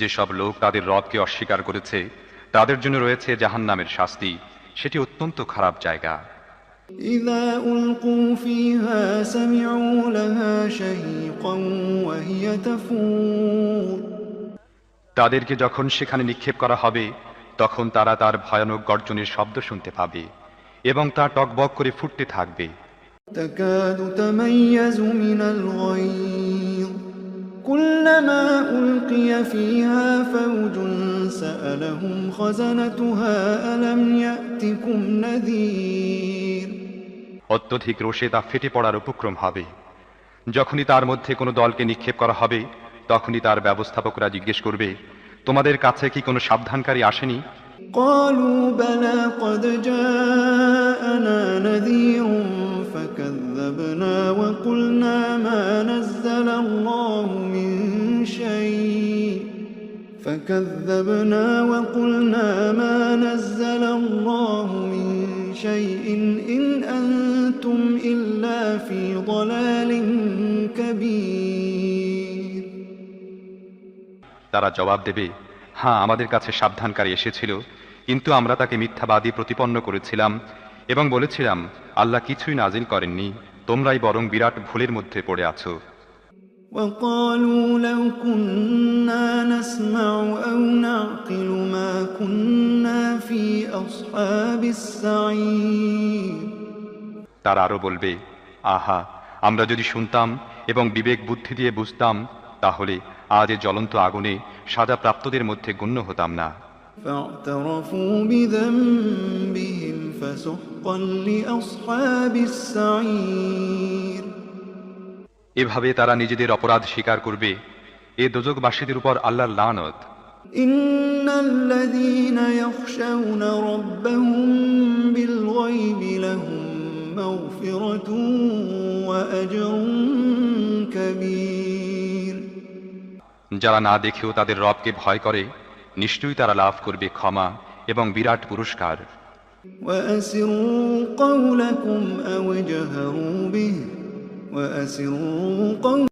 যেসব লোক তাদের রবকে অস্বীকার করেছে তাদের জন্য রয়েছে জাহান্নামের শাস্তি, সেটি অত্যন্ত খারাপ জায়গা। إذا ألقوا فيها سمعوا لها شهيقا وهي تفور তাদেরকে যখন সেখানে নিক্ষেপ করা হবে তখন তারা তার ভয়ানক গর্জনের শব্দ শুনতে পাবে এবং তা টকবক করে ফুটতে থাকবে। تكاد تميز من الغيظ كلما ألقي فيها فوج سألهم خزنتها ألم يأتكم نذير অত্যধিক রোষে তা ফেটে পড়ার উপক্রম হবে। যখনই তার মধ্যে কোনো দলকে নিক্ষেপ করা হবে তখনই তার ব্যবস্থাপকরা জিজ্ঞেস করবে, তোমাদের কাছে কি কোনো সাবধানকারী আসেনি? قالوا بلى قد جاءنا نذير فكذبنا وقلنا ما نزل الله من شيء إن أنتم إلا في ضلال كبير তারা জবাব দেবে, হ্যাঁ, আমাদের কাছে সাবধানকারী এসেছিল, কিন্তু আমরা তাকে মিথ্যাবাদী প্রতিপন্ন করেছিলাম এবং বলেছিলাম আল্লাহ কিছুই নাজিল করেননি, তোমরাই বরং বিরাট ভুলের মধ্যে পড়ে আছো। وقالوا لو كنا نسمع أو نعقل ما كنا في أصحاب السعير তারা আরো বলবে, আহা, আমরা যদি শুনতাম এবং বিবেক বুদ্ধি দিয়ে বুঝতাম তাহলে আজ এ জ্বলন্ত আগুনে সাজাপ্রাপ্তদের মধ্যে গণ্য হতাম না। فاعترفوا بذنبهم فسحقا لأصحاب السعير এভাবে তারা নিজেদের অপরাধ স্বীকার করবে। এ দোজখবাসীদের উপর আল্লাহর লানত। إن الذين يخشون ربهم بالغيب لهم مغفرة وأجر كبير যারা না দেখেও তাদের রবকে ভয় করে নিশ্চয়ই তারা লাভ করবে ক্ষমা এবং বিরাট পুরস্কার। وأسروا قولكم أو اجهروا به وأسروا قولكم